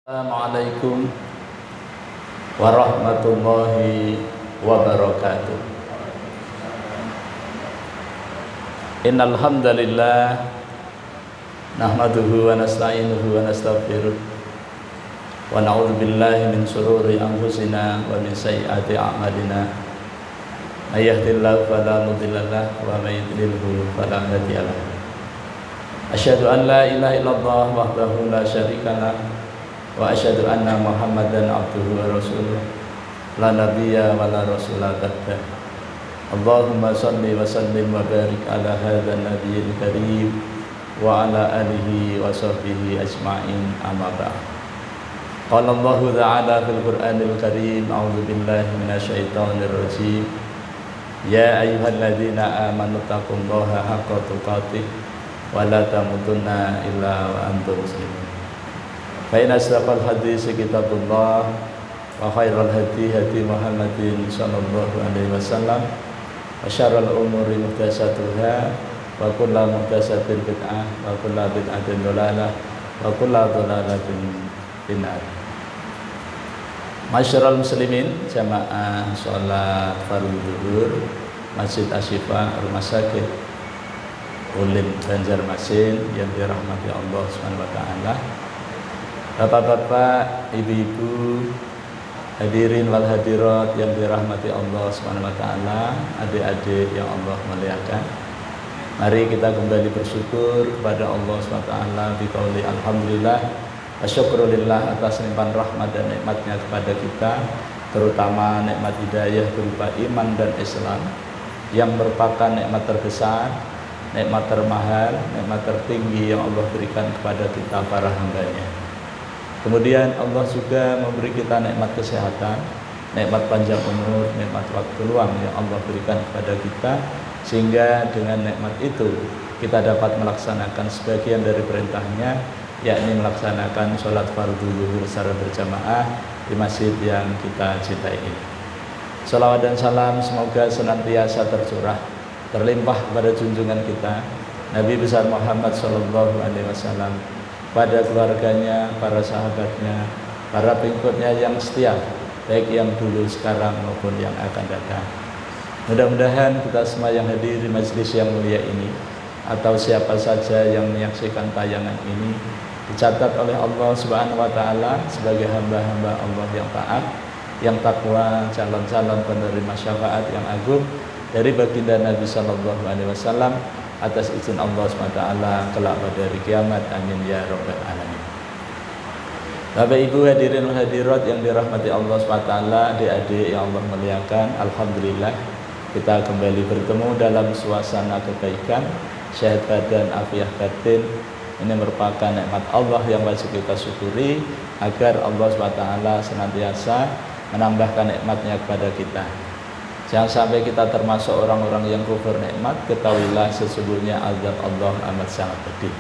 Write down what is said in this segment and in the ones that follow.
Assalamualaikum warahmatullahi wabarakatuh. Innal hamdalillah nahmaduhu wa nasta'inuhu wa nastaghfiruh wa na'udzu billahi min shururi anfusina wa min sayyiati a'malina. May yahdihillahu fala mudilla lahu wa may yudlilhu fala hadiya lahu. Asyhadu an la ilaha illallah wahdahu la syarika lahu wa asyhadu anna Muhammadan abduhu wa rasuluh la nabiyya wa la rasula ba'dah. Allahumma shalli wa sallim wa barik ala hadzal nabiyil karim wa ala alihi wa sahbihi ajma'in, amma ba'd. Qala Allah ta'ala fil Qur'anil Karim, a'udzu billahi minasyaitonir rajim. Ya ayyuhalladzina amanu taqullaha haqqa tuqatih wa la tamutunna illa wa antum muslimun. Fa inna asdaqal hadits kitabullah wa khairal hadi hadi Muhammadin sallallahu alaihi wasallam wa syarrul umuri muhdatsatuha wa kullu muhdatsatin bid'ah wa kullu bid'atin dhalalah wa kullu dhalalatin finnar. Masyarul muslimin, jamaah salat fardhu zuhur Masjid Asy-Syifa Rumah Sakit Ulin Banjarmasin yang dirahmati Allah Subhanahu wa taala. Bapak-bapak, ibu-ibu, hadirin wal hadirat yang dirahmati Allah Subhanahu wa taala, adik-adik yang Allah muliakan. Mari kita kembali bersyukur kepada Allah Subhanahu wa taala biqauli alhamdulillah wa syukrulillah atas limpahan rahmat dan nikmatnya kepada kita, terutama nikmat hidayah berupa iman dan Islam yang merupakan nikmat terbesar, nikmat termahal, nikmat tertinggi yang Allah berikan kepada kita para hamba-Nya. Kemudian Allah juga memberi kita nikmat kesehatan, nikmat panjang umur, nikmat waktu luang yang Allah berikan kepada kita, sehingga dengan nikmat itu kita dapat melaksanakan sebagian dari perintahnya, yakni melaksanakan sholat fardhu zuhur secara berjamaah di masjid yang kita cintai ini. Salawat dan salam semoga senantiasa tercurah, terlimpah kepada junjungan kita Nabi besar Muhammad sallallahu alaihi wasallam, pada keluarganya, para sahabatnya, para pengikutnya yang setia, baik yang dulu, sekarang maupun yang akan datang. Mudah-mudahan kita semua yang hadir di majelis yang mulia ini, atau siapa saja yang menyaksikan tayangan ini, dicatat oleh Allah Subhanahu wa taala sebagai hamba-hamba Allah yang taat, yang takwa, calon-calon penerima syafaat yang agung dari baginda Nabi sallallahu alaihi wasallam atas izin Allah SWT kelak pada hari kiamat. Amin ya rabbal alamin. Bapak Ibu hadirin hadirat yang dirahmati Allah SWT, adik-adik yang Allah muliakan, alhamdulillah kita kembali bertemu dalam suasana kebaikan, sehat badan, afiah batin. Ini merupakan nikmat Allah yang wajib kita syukuri agar Allah SWT senantiasa menambahkan nikmatnya kepada kita. Jangan sampai kita termasuk orang-orang yang kufur nikmat. Ketahuilah sesungguhnya azab Allah amat sangat pedih.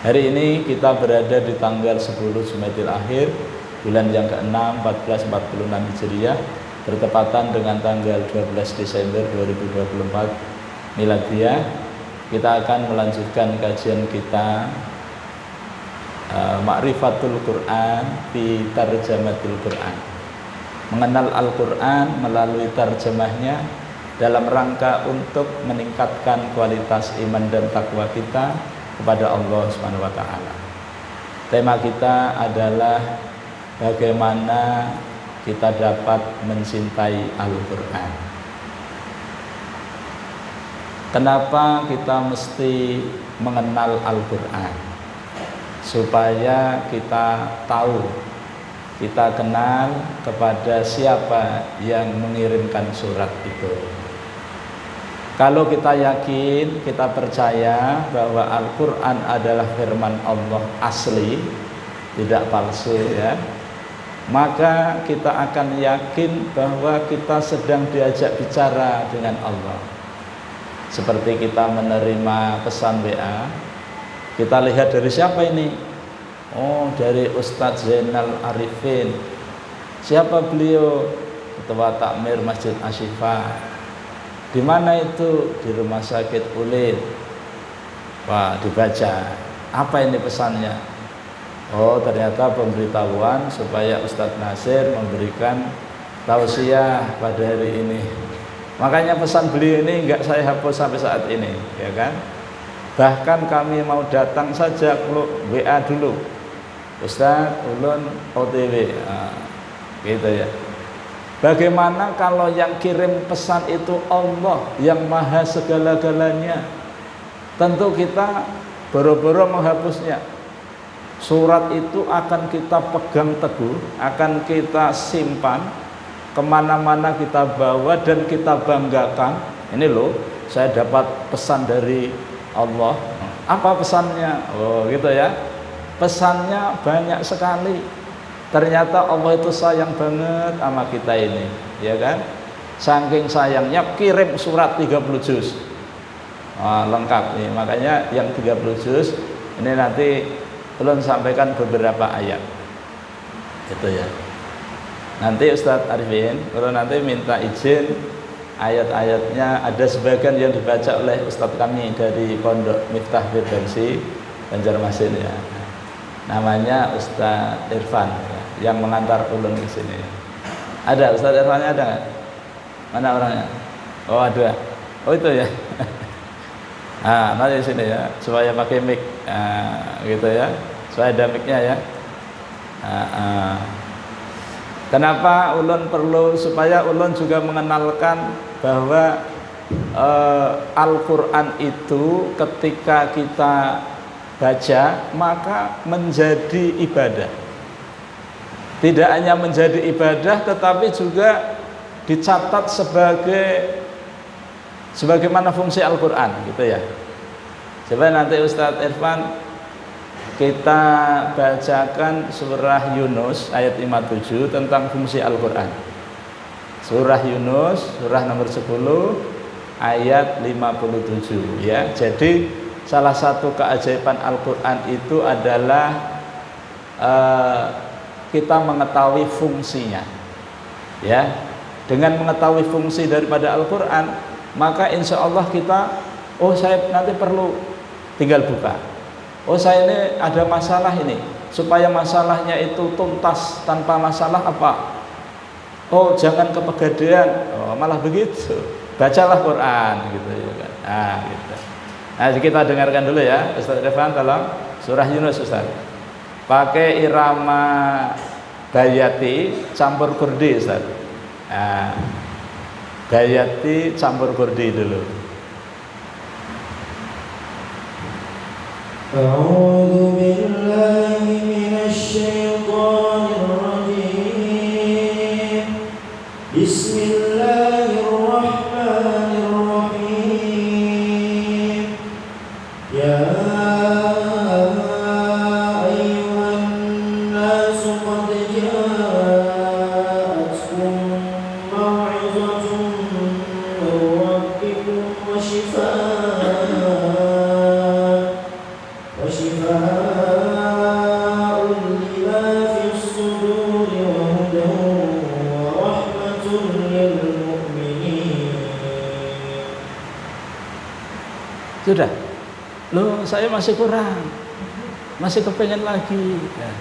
Hari ini kita berada di tanggal 10 Jumadil Akhir, bulan yang ke-6 1446 Hijriah, bertepatan dengan tanggal 12 Desember 2024 Miladiah. Kita akan melanjutkan kajian kita Ma'rifatul Quran fi Tarjamatil Quran, mengenal Al-Quran melalui terjemahnya dalam rangka untuk meningkatkan kualitas iman dan takwa kita kepada Allah Subhanahu wa taala. Tema kita adalah bagaimana kita dapat mencintai Al-Quran. Kenapa kita mesti mengenal Al-Quran? Supaya kita tahu, kita kenal kepada siapa yang mengirimkan surat itu. Kalau kita yakin, kita percaya bahwa Al-Quran adalah firman Allah asli, tidak palsu ya, maka kita akan yakin bahwa kita sedang diajak bicara dengan Allah. Seperti kita menerima pesan WA, kita lihat dari siapa ini? Oh, dari Ustadz Zainal Arifin. Siapa beliau? Ketua Takmir Masjid Asy-Syifa. Di mana itu? Di Rumah Sakit Ulin. Wah, dibaca. Apa ini pesannya? Oh, ternyata pemberitahuan supaya Ustadz Nasir memberikan tausiah pada hari ini. Makanya pesan beliau ini enggak saya hapus sampai saat ini, ya kan? Bahkan kami mau datang saja WA dulu, Ustadz ulun OTW, gitu ya. Bagaimana kalau yang kirim pesan itu Allah yang maha segala-galanya? Tentu kita boro-boro menghapusnya. Surat itu akan kita pegang teguh, akan kita simpan, kemana-mana kita bawa dan kita banggakan. Ini loh, saya dapat pesan dari Allah. Apa pesannya? Oh gitu ya. Pesannya banyak sekali. Ternyata Allah itu sayang banget sama kita ini, ya kan? Saking sayangnya kirim surat 30 juz. Lengkap nih. Makanya yang 30 juz ini nanti belum sampaikan beberapa ayat. Itu ya. Nanti Ustadz Arifin kalau nanti minta izin ayat-ayatnya, ada sebagian yang dibaca oleh Ustadz kami dari Pondok Miftah Firdausi Banjarmasin ya. Namanya Ustadz Irfan ya, yang mengantar ulun ke sini. Ada Ustadz Irfannya ada nggak? Mana orangnya? Oh ada. Oh itu ya. Nanti di sini ya, supaya pakai mic, gitu ya, supaya ada micnya ya. Kenapa ulun perlu supaya ulun juga mengenalkan bahwa Al-Quran itu ketika kita baca maka menjadi ibadah. Tidak hanya menjadi ibadah, tetapi juga dicatat sebagaimana fungsi Al-Quran, gitu ya. Coba nanti Ustadz Irfan kita bacakan surah Yunus ayat 57 tentang fungsi Al-Quran. Surah Yunus, surah nomor 10 ayat 57 ya. Jadi salah satu keajaiban Al-Quran itu adalah kita mengetahui fungsinya ya. Dengan mengetahui fungsi daripada Al-Quran, maka insya Allah kita, oh saya nanti perlu tinggal buka. Oh saya ini ada masalah ini, supaya masalahnya itu tuntas tanpa masalah apa? Oh jangan kepegadaian, oh, malah begitu. Bacalah Quran gitu ya kan. Gitu. Nah kita dengarkan dulu ya, Ustaz Irfan tolong surah Yunus Ustaz. Pakai irama bayati campur kurdi Ustaz. Bayati campur kurdi dulu. A'udzu billahi minasy syaithanir rajim. Bismillahirrahmanirrahim. Ya Sudah. Loh, saya masih kurang. Masih kepengen lagi. Ya.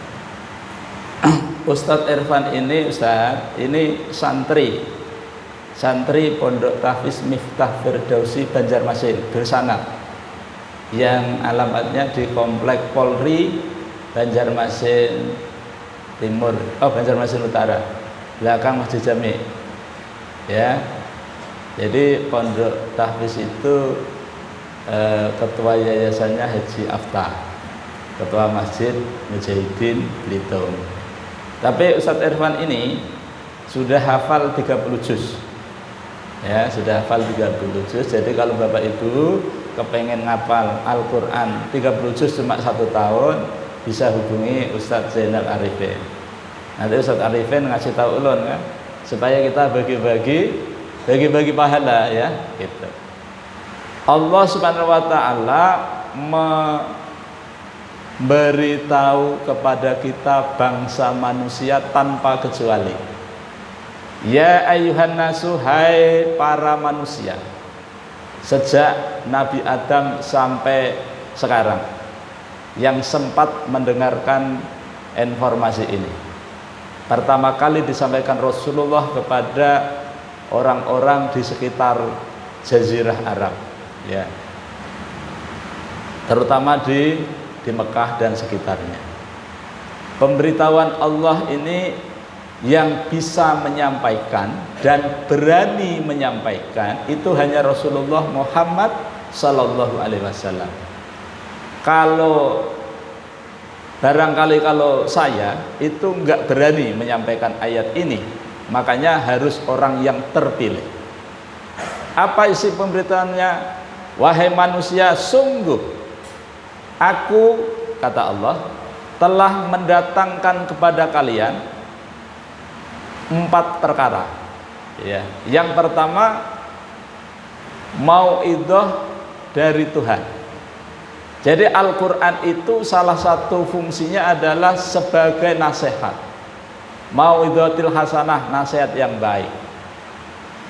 Ustadz Irfan ini, Ustadz, ini santri Pondok Tahfiz Miftah Firdausi Banjarmasin bersanad, yang alamatnya di Komplek Polri Banjarmasin Timur, Banjarmasin Utara, belakang Masjid Jami. Ya. Jadi Pondok Tahfiz itu ketua yayasannya Haji Aftah, ketua Masjid Mujahidin Belitung. Tapi Ustadz Irfan ini sudah hafal 30 juz. Ya, sudah hafal 30 juz. Jadi kalau Bapak Ibu kepengen ngapal Al-Quran 30 juz cuma 1 tahun, bisa hubungi Ustadz Zainal Arifin. Nanti Ustadz Arifin ngasih tahu ulun kan, supaya kita bagi-bagi pahala ya, gitu. Allah Subhanahu wa taala memberitahu kepada kita bangsa manusia tanpa kecuali. Ya ayyuhan nasu, hai para manusia. Sejak Nabi Adam sampai sekarang yang sempat mendengarkan informasi ini. Pertama kali disampaikan Rasulullah kepada orang-orang di sekitar Jazirah Arab, ya, terutama di Mekah dan sekitarnya. Pemberitahuan Allah ini yang bisa menyampaikan dan berani menyampaikan itu hanya Rasulullah Muhammad Sallallahu Alaihi Wasallam. Kalau barangkali kalau saya itu nggak berani menyampaikan ayat ini, makanya harus orang yang terpilih. Apa isi pemberitaannya? Wahai manusia, sungguh aku, kata Allah, telah mendatangkan kepada kalian 4 perkara, ya. Yang pertama, mauidhah dari Tuhan. Jadi Al-Quran itu salah satu fungsinya adalah sebagai nasihat, mauidhatil hasanah, nasihat yang baik.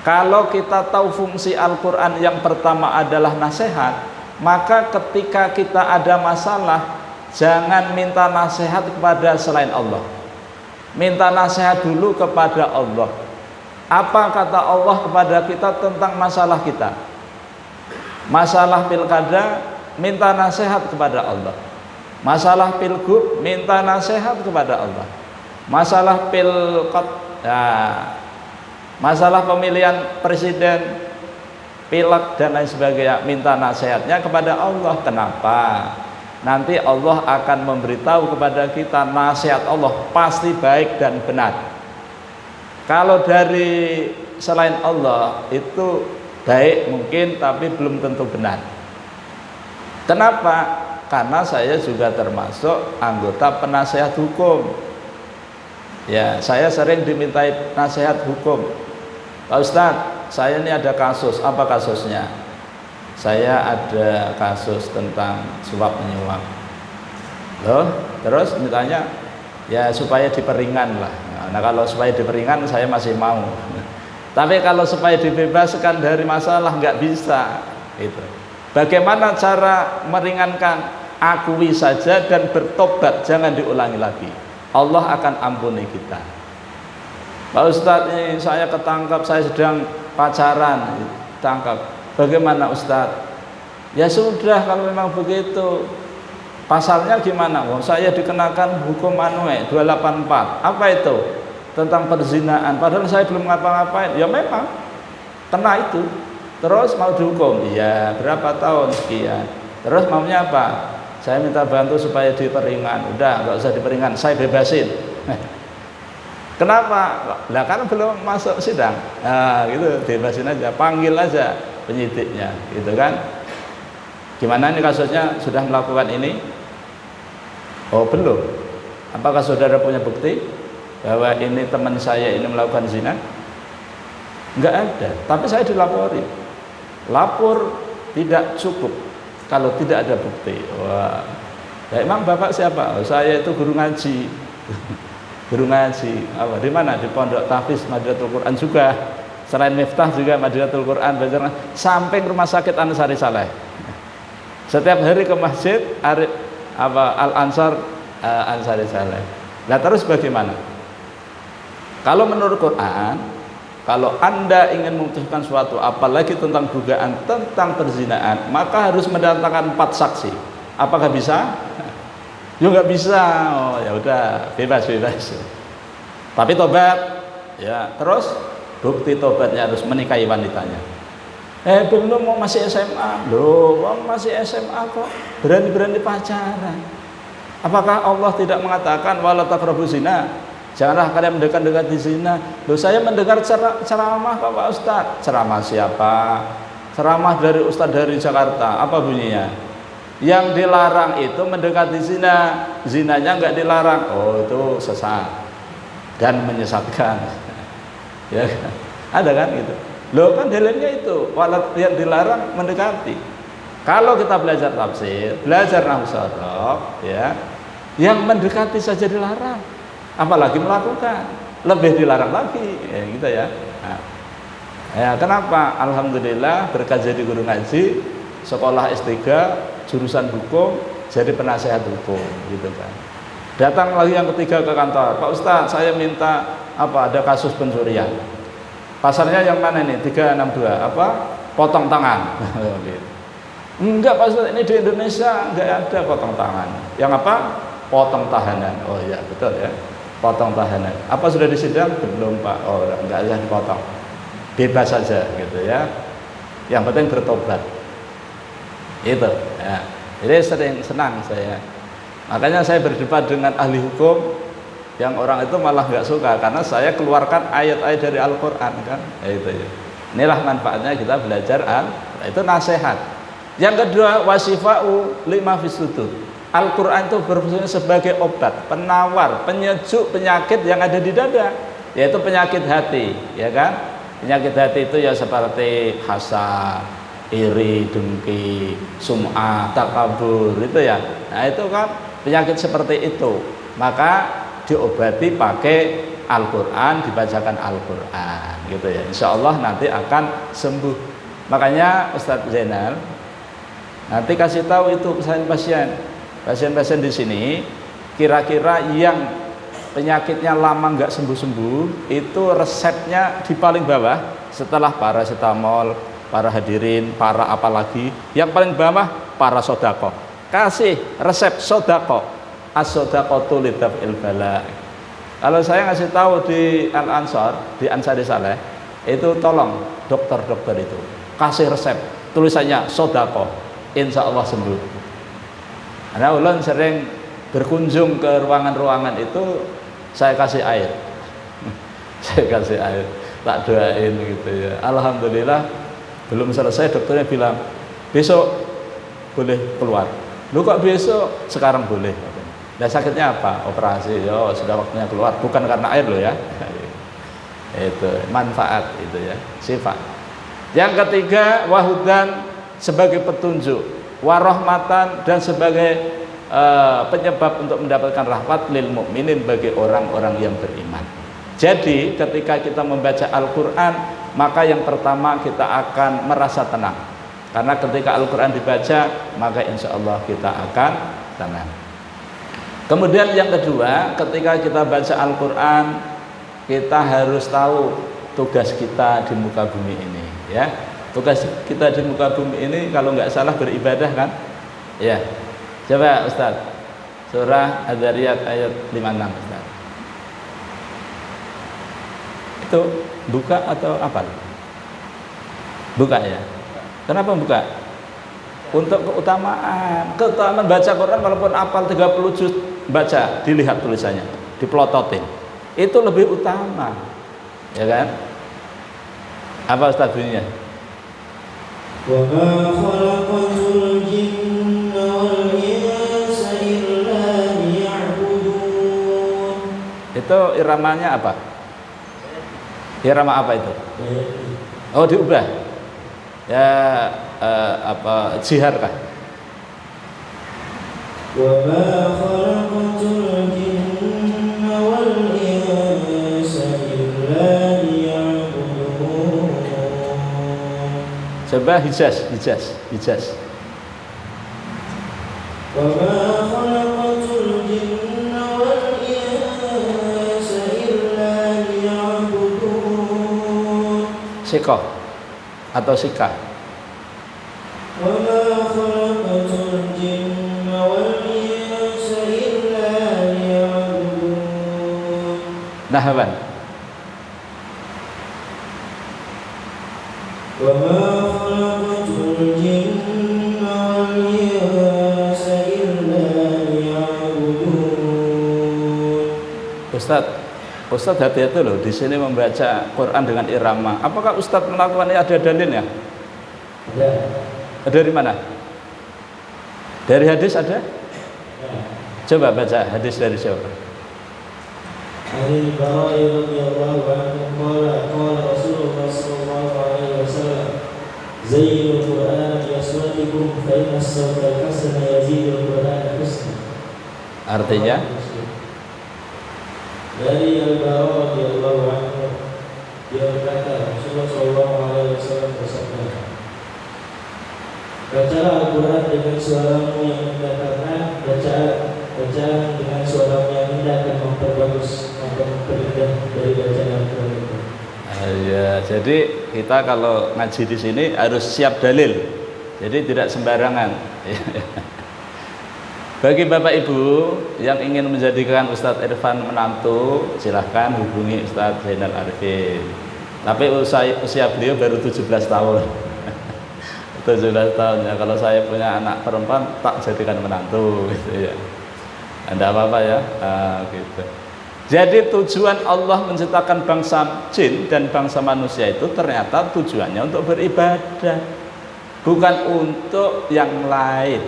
Kalau kita tahu fungsi Al-Quran yang pertama adalah nasihat, maka ketika kita ada masalah, jangan minta nasihat kepada selain Allah, minta nasihat dulu kepada Allah. Apa kata Allah kepada kita tentang masalah kita? Masalah pilkada, minta nasihat kepada Allah. Masalah pilgub, minta nasihat kepada Allah. Masalah pilkot, ya, masalah pemilihan presiden, pilek dan lain sebagainya, minta nasihatnya kepada Allah. Kenapa? Nanti Allah akan memberitahu kepada kita nasihat Allah pasti baik dan benar. Kalau dari selain Allah itu baik mungkin, tapi belum tentu benar. Kenapa? Karena saya juga termasuk anggota penasehat hukum. Ya, saya sering dimintai nasihat hukum. Pak Ustadz, saya ini ada kasus. Apa kasusnya? Saya ada kasus tentang suap menyuap. Loh, terus ditanya, ya supaya diperingan lah. Nah, kalau supaya diperingan saya masih mau. Tapi kalau supaya dibebaskan dari masalah nggak bisa. Itu. Bagaimana cara meringankan? Akui saja dan bertobat, jangan diulangi lagi. Allah akan ampuni kita. Pak Ustadz, ini saya ketangkap, saya sedang pacaran, tangkap. Bagaimana Ustadz? Ya sudah, kalau memang begitu. Pasalnya gimana? Oh, saya dikenakan hukum 284. Apa itu? Tentang perzinaan. Padahal saya belum ngapa-ngapain. Ya memang kena itu. Terus mau dihukum? Iya, berapa tahun? Sekian. Terus maunya apa? Saya minta bantu supaya diperingan. Udah, nggak usah diperingan, saya bebasin. Kenapa? Lah kan belum masuk sidang. Nah, gitu, bebasin aja, panggil aja penyidiknya, gitu kan? Gimana ini kasusnya, sudah melakukan ini? Oh belum. Apakah saudara punya bukti bahwa ini teman saya ini melakukan zina? Enggak ada. Tapi saya dilapori. Lapor tidak cukup kalau tidak ada bukti. Wah, ya emang bapak siapa? Oh, saya itu guru ngaji. Guru ngaji. Apa? Di mana? Di Pondok Tahfiz Madinatul Quran juga. Selain Miftah juga Madinatul Quran, belajar samping Rumah Sakit Anusari Saleh. Setiap hari ke masjid Al-Ansar Ansari Saleh. Nah terus bagaimana? Kalau menurut Quran, kalau Anda ingin memutuskan suatu, apalagi tentang dugaan tentang perzinaan, maka harus mendatangkan 4 saksi. Apakah bisa? Ya nggak bisa. Oh ya udah, bebas. Tapi tobat. Ya, terus bukti tobatnya harus menikahi wanitanya. Belum, mau masih SMA. Loh, masih SMA kok berani-berani pacaran. Apakah Allah tidak mengatakan wala taqrabuz zina? Janganlah kalian mendekat-dekati zina. Loh, saya mendengar ceramah Pak Ustadz. Ceramah siapa? Ceramah dari Ustadz dari Jakarta. Apa bunyinya? Yang dilarang itu mendekati zina. Zinanya enggak dilarang. Oh, itu sesat dan menyesatkan. Ya, ada kan gitu. Loh, kan dalilnya itu yang dilarang mendekati. Kalau kita belajar tafsir, belajar nahwu sharaf, ya, yang mendekati saja dilarang, apalagi melakukan, lebih dilarang lagi, ya, gitu ya. Nah, ya kenapa? Alhamdulillah berkat jadi guru ngaji, sekolah S3, jurusan hukum, jadi penasehat hukum, gitu kan. Datang lagi yang ketiga ke kantor, Pak Ustadz saya minta ada kasus pencurian. Pasarnya yang mana ini? 362 potong tangan. Enggak Pak Ustadz, ini di Indonesia enggak ada potong tangan. Yang potong tahanan. Oh iya betul ya, potong tahanan. Apa sudah disidang? Belum Pak. Oh enggak usah dipotong, bebas saja gitu ya, yang penting bertobat itu ya. Jadi sering senang saya, makanya saya berdebat dengan ahli hukum yang orang itu malah nggak suka karena saya keluarkan ayat-ayat dari Al-Quran kan itu ya. Inilah manfaatnya kita belajar itu nasihat. Yang kedua, wasifa'u lima fisudur. Al-Quran itu berfungsi sebagai obat, penawar, penyejuk penyakit yang ada di dada, yaitu penyakit hati, ya kan? Penyakit hati itu ya seperti hasad, iri, dengki, sum'ah, takabur, itu ya. Nah itu kan penyakit seperti itu. Maka diobati pakai Al-Quran, dibacakan Al-Quran, gitu ya. Insya Allah nanti akan sembuh. Makanya Ustadz Zainal nanti kasih tahu itu pasien-pasien di sini, kira-kira yang penyakitnya lama nggak sembuh-sembuh, itu resepnya di paling bawah setelah paracetamol, para hadirin, para apalagi yang paling bawah para sodako. Kasih resep sodako, as-sodaqatu lidaf'il bala. Kalau saya ngasih tahu di Al-Ansar, di Ansari Saleh, itu tolong dokter-dokter itu kasih resep, tulisannya sodako, insya Allah sembuh. Karena ulun sering berkunjung ke ruangan-ruangan itu, saya kasih air. Saya kasih air, tak doain gitu ya. Alhamdulillah belum selesai dokternya bilang besok boleh keluar. Lu kok besok? Sekarang boleh. Nah sakitnya apa? Operasi. Yo sudah waktunya keluar. Bukan karena air loh ya. Itu manfaat itu ya, sifat. Yang ketiga, wahudan sebagai petunjuk, warahmatan dan sebagai penyebab untuk mendapatkan rahmat lil mukminin bagi orang-orang yang beriman. Jadi ketika kita membaca Al-Quran, maka yang pertama kita akan merasa tenang, karena ketika Al-Quran dibaca maka insya Allah kita akan tenang. Kemudian yang kedua, ketika kita baca Al-Quran, kita harus tahu tugas kita di muka bumi ini ya. Tugas kita di muka bumi ini kalau nggak salah beribadah kan ya. Coba Ustaz, surah Ad-Dzariyat ayat 56 Ustaz. Itu buka atau apa? Buka ya. Kenapa buka? Untuk keutamaan baca Quran, walaupun apal 30 juz baca, dilihat tulisannya, diplototin. Itu lebih utama. Ya kan? Apa Ustaz bunyinya? Wa ma khalaqatul jinna wal insa illa liya'budun. Itu iramanya apa? Irama apa itu? Oh diubah. Ya jihar kah? Wa ma khalaqatul jinna wal insa illa liya'budun. Coba hijaz. Wa ma khalaqatul jinna wal insa illa liya'budun. Sikoh atau sikah? Wa ma khalaqatul jinna wal insa illa liya'budun. Nahwan. Wa ma khalaqatul jinna wal insa illa liya'budun. Ustadz hati-hati loh di sini membaca Quran dengan irama. Apakah Ustadz melakukan ini ada dalilnya? Ada. Dari mana? Dari hadis ada? Coba baca hadis dari siapa? Dari Bara radhiyallahu anhu qala Rasulullah sallallahu alaihi wasallam zayyinul Qur'ana bi aswatikum fa inna as-sawta al-hasana yazidul Qur'ana husna. Artinya? Dari Al-Bara radhiyallahu anhu, dia berkata Rasulullah sallallahu alaihi wasallam bersabda, bacalah Al-Quran dengan suaramu yang indah, karena bacaan dengan suaramu Jadi kita kalau ngaji di sini harus siap dalil. Jadi tidak sembarangan. Bagi Bapak Ibu yang ingin menjadikan Ustadz Irfan menantu, silahkan hubungi Ustadz Zainal Arifin. Tapi usia beliau baru 17 tahun. 17 tahun ya. Kalau saya punya anak perempuan tak jadikan menantu gitu ya. Tidak apa-apa ya. Gitu. Jadi tujuan Allah menciptakan bangsa jin dan bangsa manusia itu ternyata tujuannya untuk beribadah, bukan untuk yang lain.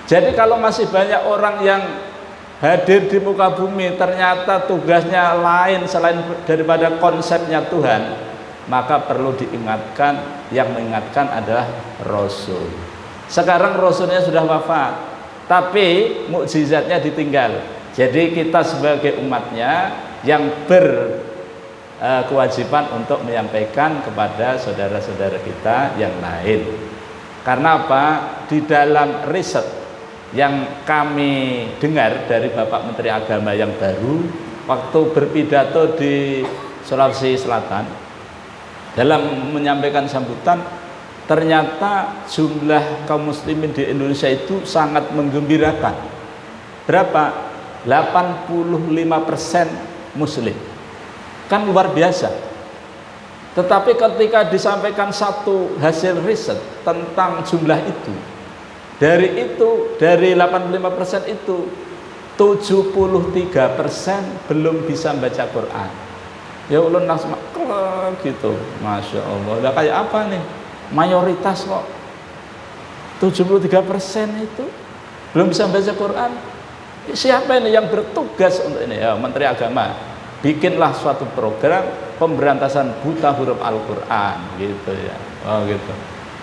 Jadi kalau masih banyak orang yang hadir di muka bumi ternyata tugasnya lain selain daripada konsepnya Tuhan, maka perlu diingatkan, yang mengingatkan adalah Rasul. Sekarang Rasulnya sudah wafat, tapi mukjizatnya ditinggal. Jadi kita sebagai umatnya yang berkewajiban untuk menyampaikan kepada saudara-saudara kita yang lain. Karena apa? Di dalam riset yang kami dengar dari Bapak Menteri Agama yang baru waktu berpidato di Sulawesi Selatan, dalam menyampaikan sambutan, ternyata jumlah kaum muslimin di Indonesia itu sangat menggembirakan. Berapa? 85% muslim. Kan luar biasa. Tetapi ketika disampaikan satu hasil riset tentang jumlah itu, dari 85% itu 73% belum bisa baca Quran. Ya ulun langsung gitu, Masya Allah. Udah kayak apa nih? Mayoritas kok 73% itu belum bisa baca Quran. Siapa ini yang bertugas untuk ini? Ya, Menteri Agama. Bikinlah suatu program pemberantasan buta huruf Al-Quran gitu ya. Oh gitu.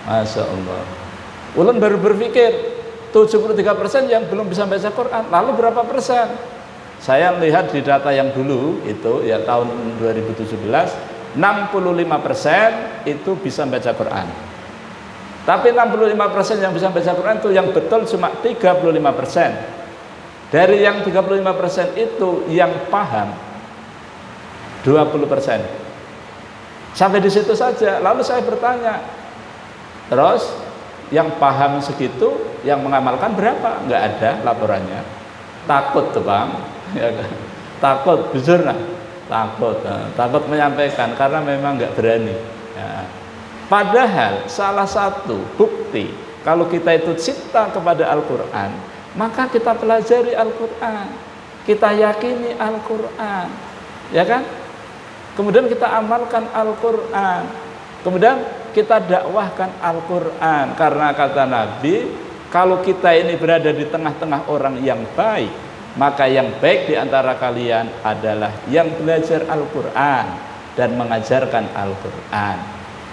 Masya Allah. Ulun baru berpikir 73% yang belum bisa baca Quran. Lalu berapa persen? Saya lihat di data yang dulu itu ya tahun 2017, 65% itu bisa baca Quran. Tapi 65% yang bisa baca Quran itu yang betul cuma 35%. Dari yang 35% itu yang paham 20%. Sampai di situ saja. Lalu saya bertanya, terus yang paham segitu, yang mengamalkan berapa? Nggak ada laporannya. Takut tuh Bang, ya kan? Takut, jujur nah, takut menyampaikan karena memang nggak berani. Ya. Padahal salah satu bukti kalau kita itu cinta kepada Al-Quran, maka kita pelajari Al-Quran, kita yakini Al-Quran, ya kan? Kemudian kita amalkan Al-Quran, kemudian kita dakwahkan Al-Quran. Karena kata Nabi, kalau kita ini berada di tengah-tengah orang yang baik, maka yang baik di antara kalian adalah yang belajar Al-Quran dan mengajarkan Al-Quran.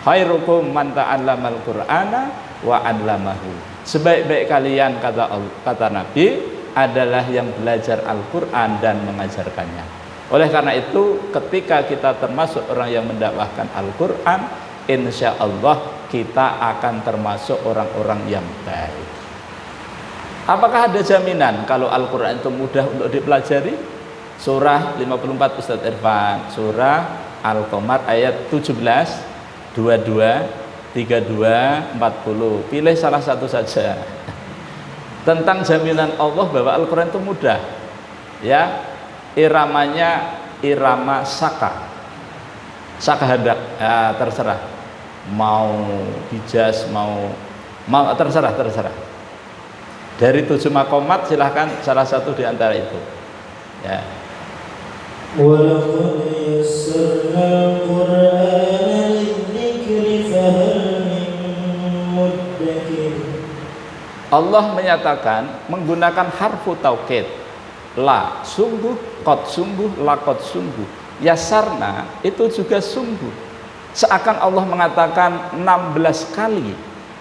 Khairukum man ta'allamal Qur'ana wa 'allamahu. Sebaik-baik kalian, kata Nabi, adalah yang belajar Al-Quran dan mengajarkannya. Oleh karena itu, ketika kita termasuk orang yang mendakwahkan Al-Quran, insya Allah kita akan termasuk orang-orang yang baik. Apakah ada jaminan kalau Al-Quran itu mudah untuk dipelajari? Surah 54 Ustadz Irfan, surah Al-Qamar ayat 17, 22, 32, 40. Pilih salah satu saja. Tentang jaminan Allah bahwa Al-Quran itu mudah. Ya, iramanya irama saka. Saka hendak, ya, terserah. Mau hijaz, mau terserah. Dari 7 makomat silahkan salah satu di antara itu. Ya. Walaqad yassarnal Qur'ana lidzikri fahal min muddakir. Allah menyatakan menggunakan harfu taukid. La sungguh, qad sungguh, laqad sungguh. Yasarna itu juga sungguh. Seakan Allah mengatakan 16 kali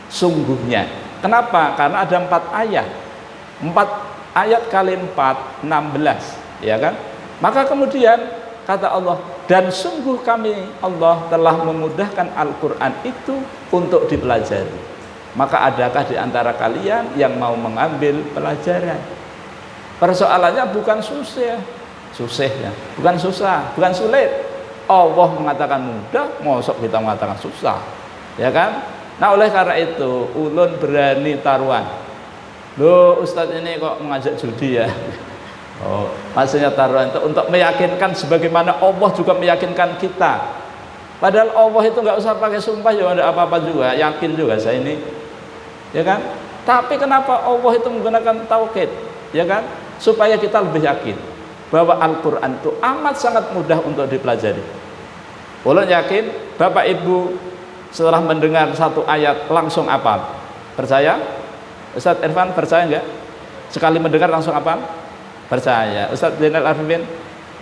sungguhnya. Kenapa? Karena ada 4 ayat. 4 ayat kali 4, 16, ya kan? Maka kemudian kata Allah, dan sungguh kami Allah telah memudahkan Al-Quran itu untuk dipelajari. Maka adakah di antara kalian yang mau mengambil pelajaran? Persoalannya bukan susah ya, bukan susah, bukan sulit, Allah mengatakan mudah, mosok kita mengatakan susah, ya kan? Nah oleh karena itu ulun berani taruhan. Loh Ustadz ini kok mengajak judi ya? Oh, maksudnya taruhan itu untuk meyakinkan sebagaimana Allah juga meyakinkan kita. Padahal Allah itu nggak usah pakai sumpah, ya ada apa-apa juga, yakin juga saya ini, ya kan? Tapi kenapa Allah itu menggunakan tauhid, ya kan? Supaya kita lebih yakin bahwa Al-Quran itu amat sangat mudah untuk dipelajari. Ulun yakin Bapak Ibu setelah mendengar satu ayat langsung hafal. Percaya? Ustadz Irfan percaya enggak? Sekali mendengar langsung hafal? Percaya. Ustadz Zainal Arifin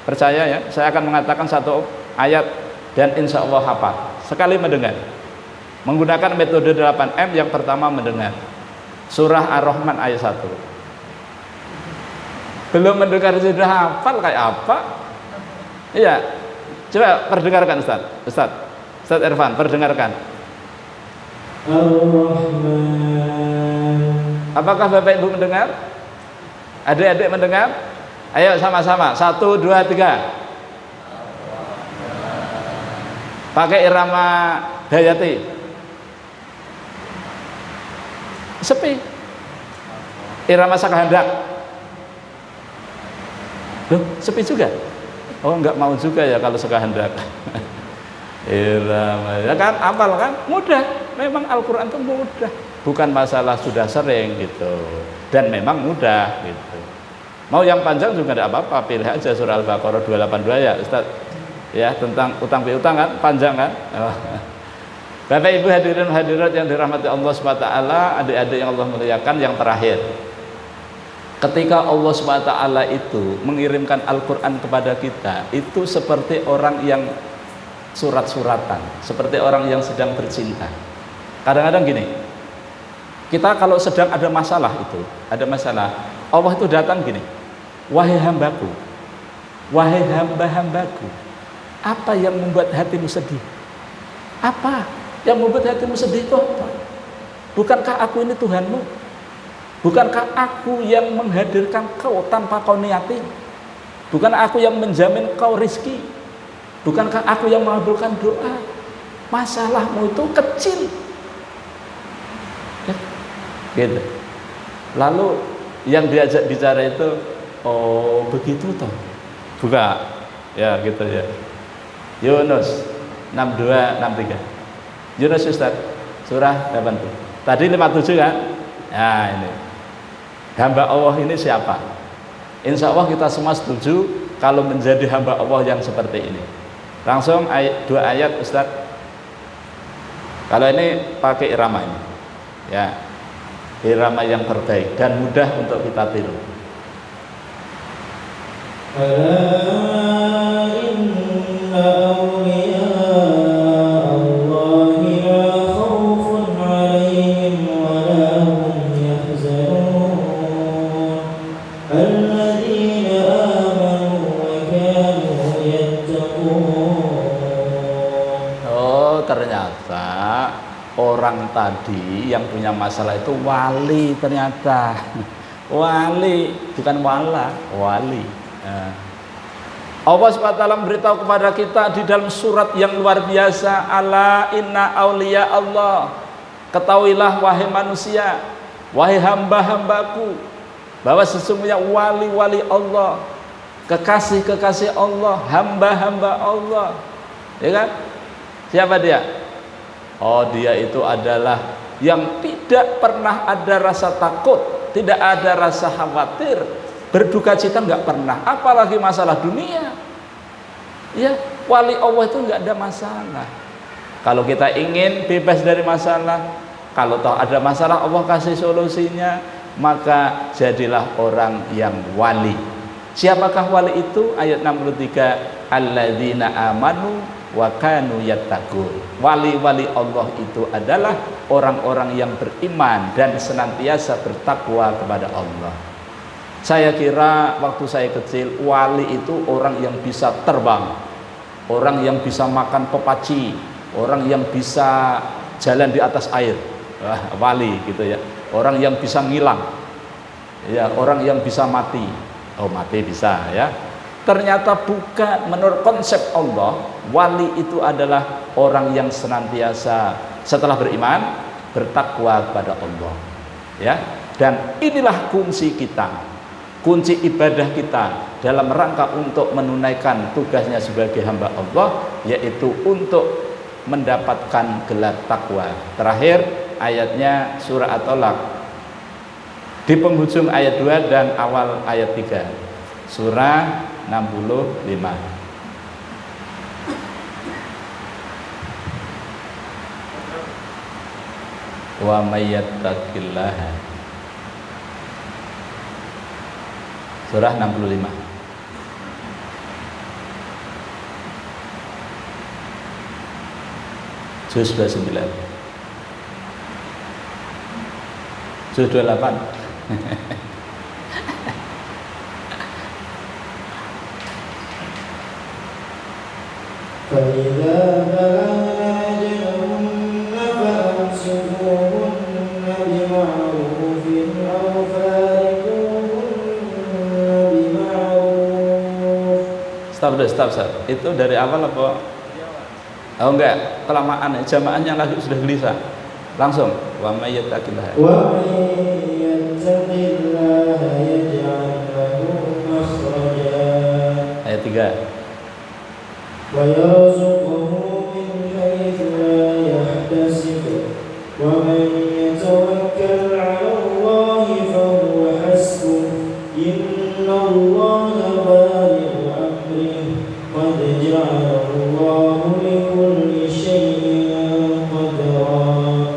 percaya ya? Saya akan mengatakan satu ayat dan insya Allah hafal. Sekali mendengar. Menggunakan metode 8M. Yang pertama mendengar Surah Ar-Rahman ayat 1. Belum mendengar sudah hafal kayak apa? Iya. Coba perdengarkan Ustadz Irfan, perdengarkan. Ar-Rahman. Apakah Bapak Ibu mendengar? Adik-adik mendengar? Ayo sama-sama. 1, 2, 3. Pakai irama Dayati. Sepi. Irama Sakahandak. Loh, sepi juga? Oh, enggak mau juga ya kalau Sakahandak. Irama, ya kan, hafal kan? Mudah. Memang Al-Quran itu mudah. Bukan masalah sudah sering gitu. Dan memang mudah gitu. Mau yang panjang juga tidak apa-apa, pilih aja surah Al-Baqarah 282 ya Ustaz. Ya, tentang utang piutang kan, panjang kan? Oh. Bapak Ibu hadirin hadirat yang dirahmati Allah SWT, adik-adik yang Allah muliakan, yang terakhir. Ketika Allah SWT itu mengirimkan Al-Quran kepada kita, itu seperti orang yang surat-suratan, seperti orang yang sedang bercinta. Kadang-kadang gini, kita kalau sedang ada masalah itu, ada masalah, Allah itu datang gini, wahai hambaku, wahai hamba-hambaku, apa yang membuat hatimu sedih? Apa yang membuat hatimu sedih itu apa? Bukankah aku ini Tuhanmu? Bukankah aku yang menghadirkan kau tanpa kau niati? Bukan aku yang menjamin kau rizki? Bukankah aku yang mengabulkan doa? Masalahmu itu kecil. Gitu. Lalu yang diajak bicara itu, oh begitu toh? Buka. Ya gitu ya. Yunus 6263. Yunus Ustaz, surah 80. Tadi 57 kan? Nah ini. Hamba Allah ini siapa? Insya Allah kita semua setuju kalau menjadi hamba Allah yang seperti ini. Langsung dua ayat Ustaz. Kalau ini pakai irama ini, ya, irama yang terbaik dan mudah untuk kita tiru. Ternyata orang tadi yang punya masalah itu wali, ternyata wali, bukan wala, wali. Allah SWT memberitahu kepada kita di dalam surat yang luar biasa, ala inna auliya Allah, ketahuilah wahai manusia, wahai hamba-hambaku, bahwa sesungguhnya wali-wali Allah, kekasih-kekasih Allah, hamba-hamba Allah, ya kan? Siapa dia? Oh, dia itu adalah yang tidak pernah ada rasa takut, tidak ada rasa khawatir, berduka cita nggak pernah, apalagi masalah dunia. Ya, wali Allah itu nggak ada masalah. Kalau kita ingin bebas dari masalah, kalau tahu ada masalah Allah kasih solusinya, maka jadilah orang yang wali. Siapakah wali itu? Ayat 63, alladzina amanu wa kanu yattaqun. Wali-wali Allah itu adalah orang-orang yang beriman dan senantiasa bertakwa kepada Allah. Saya kira waktu saya kecil, wali itu orang yang bisa terbang, orang yang bisa makan pepaci, orang yang bisa jalan di atas air. Wah, wali gitu ya. Orang yang bisa ngilang, ya, orang yang bisa mati. Oh, mati bisa ya. Ternyata bukan. Menurut konsep Allah, wali itu adalah orang yang senantiasa setelah beriman bertakwa kepada Allah, ya. Dan inilah kunci kita, kunci ibadah kita dalam rangka untuk menunaikan tugasnya sebagai hamba Allah, yaitu untuk mendapatkan gelar takwa. Terakhir ayatnya surah At-Tolak di penghujung ayat 2 dan awal ayat 3, surah 65. Wa may yattaqillaha, surah 65. Juz 29. Juz 28. فإذا بلغن أجلهن فأمسكوهن بمعروف أو فارقوهن بمعروف. Stop. Itu dari awal apa? Oh enggak, kelamaan, jamaahnya lagi sudah gelisah. Langsung, wa may yattaqillaha. Wa may yattaqillaha yaj'al lahu makhraja. Ayat 3. Wa yarzuqhu min haitsu la yahtasib. Wa man yatawakkal 'ala Allahi fa huwa hasbuh. Innallaha balighu amrihi qad ja'ala Allahu li kulli syai'in qadra.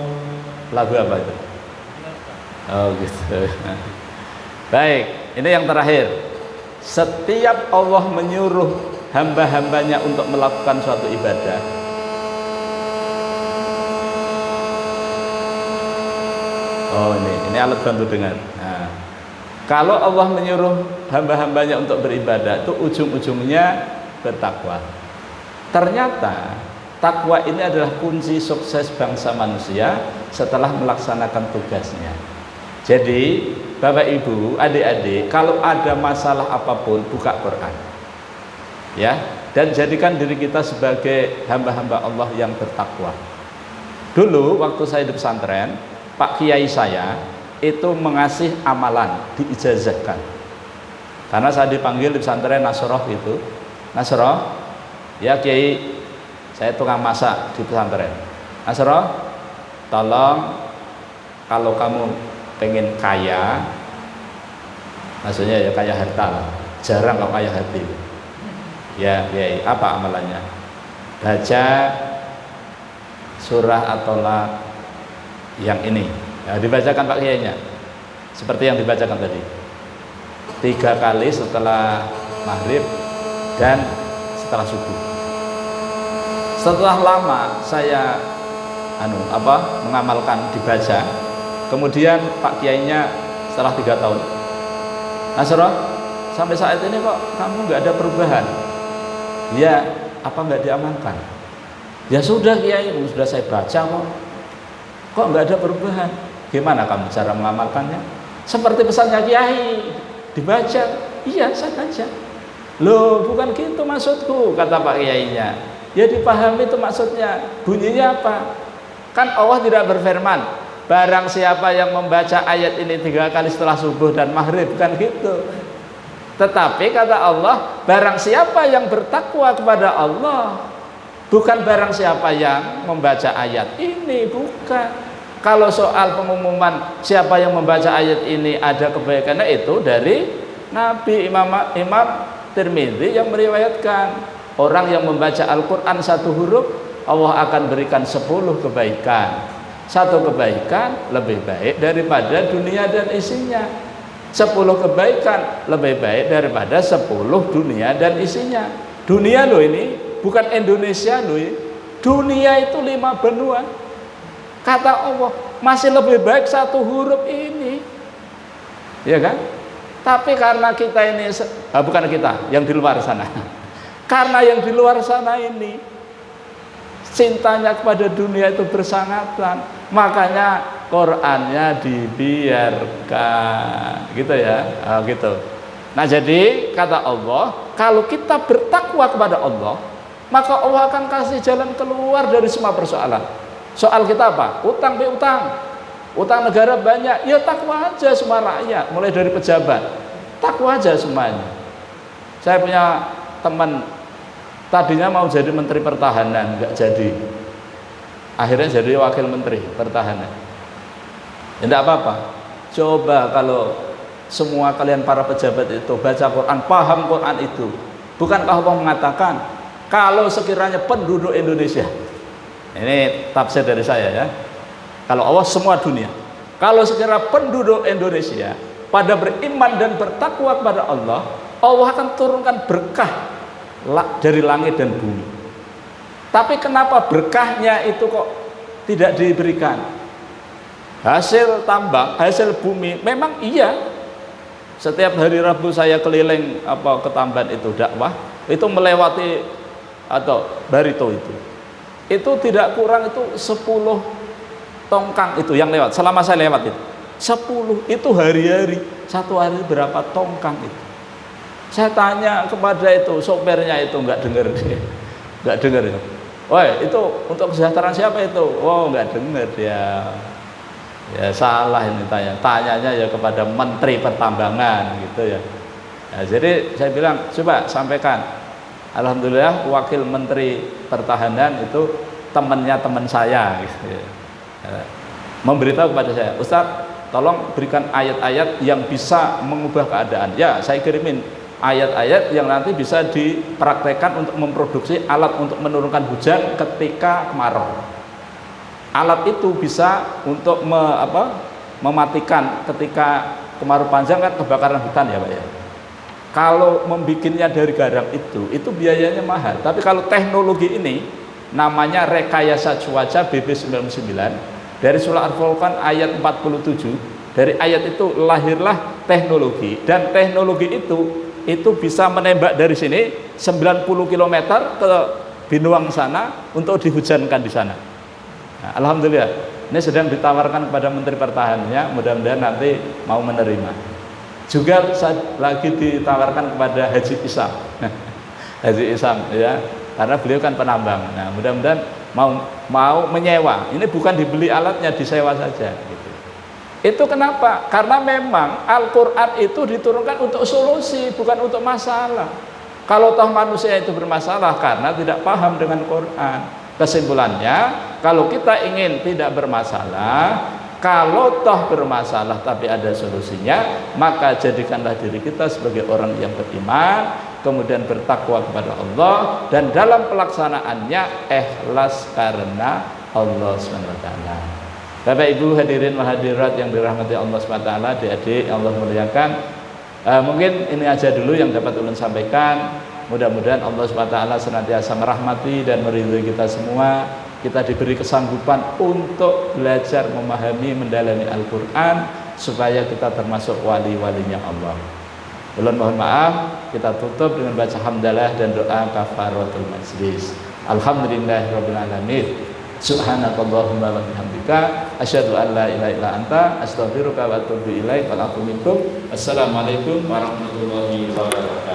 Lagu apa itu? Oh gitu. Baik, ini yang terakhir. Setiap Allah menyuruh hamba-hambanya untuk melakukan suatu ibadah, oh ini alat bantu dengar. Nah, kalau Allah menyuruh hamba-hambanya untuk beribadah, itu ujung-ujungnya bertakwa. Ternyata takwa ini adalah kunci sukses bangsa manusia setelah melaksanakan tugasnya. Jadi Bapak Ibu, adik-adik, kalau ada masalah apapun, buka Quran, ya, dan jadikan diri kita sebagai hamba-hamba Allah yang bertakwa. Dulu waktu saya di pesantren, Pak Kiai saya itu mengasih amalan, diijazahkan. Karena saya dipanggil di pesantren Nasroh itu, Nasroh, ya Kiai, saya tukang masak di pesantren. Nasroh, tolong kalau kamu pengen kaya, maksudnya ya kaya harta, jarang kalau kaya hati. Ya, apa amalannya? Baca surah At-Tolak yang ini. Ya, dibacakan Pak Kiainya, seperti yang dibacakan tadi, 3 kali setelah maghrib dan setelah subuh. Setelah lama saya mengamalkan, dibaca. Kemudian Pak Kiainya setelah 3 tahun, Nasroh, sampai saat ini kok kamu nggak ada perubahan? Ya, apa nggak diamalkan? Ya sudah Kiai, sudah saya baca kok nggak ada perubahan. Gimana kamu cara mengamalkannya? Seperti pesannya Kiai, dibaca. Iya, saya baca. Loh, bukan gitu maksudku, kata Pak Kiainya. Ya dipahami itu maksudnya. Bunyinya apa? Kan Allah tidak berfirman, barang siapa yang membaca ayat ini 3 kali setelah subuh dan maghrib, kan gitu. Tetapi kata Allah, barang siapa yang bertakwa kepada Allah, bukan barang siapa yang membaca ayat ini, bukan. Kalau soal pengumuman siapa yang membaca ayat ini ada kebaikannya, itu dari Nabi. Imam Tirmidzi yang meriwayatkan, orang yang membaca Al-Quran 1 huruf, Allah akan berikan 10 kebaikan. 1 kebaikan lebih baik daripada dunia dan isinya. 10 kebaikan lebih baik daripada 10 dunia dan isinya. Dunia loh ini, bukan Indonesia loh ini. Dunia itu 5 benua. Kata Allah, masih lebih baik 1 huruf ini, ya kan? Tapi karena kita ini, bukan kita, yang di luar sana. Karena yang di luar sana ini cintanya kepada dunia itu bersangatan, makanya Qurannya dibiarkan, gitu ya, gitu. Nah, jadi kata Allah, kalau kita bertakwa kepada Allah, maka Allah akan kasih jalan keluar dari semua persoalan. Soal kita apa? Utang piutang. Utang negara banyak, ya takwa aja semua rakyat, mulai dari pejabat. Takwa aja semuanya. Saya punya teman tadinya mau jadi menteri pertahanan, nggak jadi. Akhirnya jadi wakil menteri pertahanan. Ya enggak apa-apa. Coba kalau semua kalian para pejabat itu baca Quran, paham Quran itu. Bukankah Allah mengatakan kalau sekiranya penduduk Indonesia, ini tafsir dari saya ya, kalau Allah semua dunia, kalau sekiranya penduduk Indonesia pada beriman dan bertakwa kepada Allah, Allah akan turunkan berkah dari langit dan bumi. Tapi kenapa berkahnya itu kok tidak diberikan? Hasil tambang, hasil bumi, memang iya. Setiap hari Rabu saya keliling ke Tamban itu dakwah, itu melewati atau Barito itu tidak kurang itu 10 tongkang itu yang lewat selama saya lewat itu 10 itu hari-hari, satu hari berapa tongkang itu. Saya tanya kepada itu sopirnya itu nggak dengar dia, nggak dengar ya. Woi, itu untuk kesejahteraan siapa itu? Oh, nggak dengar dia. Ya salah ini tanyanya ya kepada Menteri Pertambangan gitu ya. Nah, jadi saya bilang coba sampaikan, alhamdulillah wakil Menteri Pertahanan itu temannya teman saya gitu ya. Memberitahu kepada saya, Ustadz tolong berikan ayat-ayat yang bisa mengubah keadaan. Ya, saya kirimin ayat-ayat yang nanti bisa dipraktekkan untuk memproduksi alat untuk menurunkan hujan ketika kemarau. Alat itu bisa untuk mematikan ketika kemarau panjang kan kebakaran hutan ya Pak ya. Kalau membikinnya dari garam itu biayanya mahal. Tapi kalau teknologi ini namanya rekayasa cuaca BB99 dari surah Al-Furqan ayat 47. Dari ayat itu lahirlah teknologi, dan teknologi itu bisa menembak dari sini 90 km ke Binuang sana untuk dihujankan di sana. Nah, alhamdulillah ini sedang ditawarkan kepada Menteri Pertahanannya, mudah-mudahan nanti mau menerima. Juga lagi ditawarkan kepada Haji Isam Haji Isam ya, karena beliau kan penambang. Nah, mudah-mudahan mau menyewa. Ini bukan dibeli alatnya, disewa saja gitu. Itu kenapa? Karena memang Al-Quran itu diturunkan untuk solusi, bukan untuk masalah. Kalau toh manusia itu bermasalah karena tidak paham dengan Quran. Kesimpulannya, kalau kita ingin tidak bermasalah, kalau toh bermasalah tapi ada solusinya, maka jadikanlah diri kita sebagai orang yang beriman, kemudian bertakwa kepada Allah, dan dalam pelaksanaannya ikhlas karena Allah SWT. Bapak Ibu hadirin wal hadirat yang dirahmati Allah SWT, adik-adik yang Allah muliakan, mungkin ini aja dulu yang dapat ulun sampaikan. Mudah-mudahan Allah SWT senantiasa merahmati dan meridhoi kita semua. Kita diberi kesanggupan untuk belajar memahami, mendalami Al-Quran, supaya kita termasuk wali-walinya Allah. Ulun mohon maaf, kita tutup dengan baca hamdalah dan doa kafaratul majlis. Alhamdulillahirabbil alamin. Subhanakallahumma wa bihamdika asyhadu an la ilaha illa anta astaghfiruka wa atubu ilaik. Assalamualaikum warahmatullahi wabarakatuh.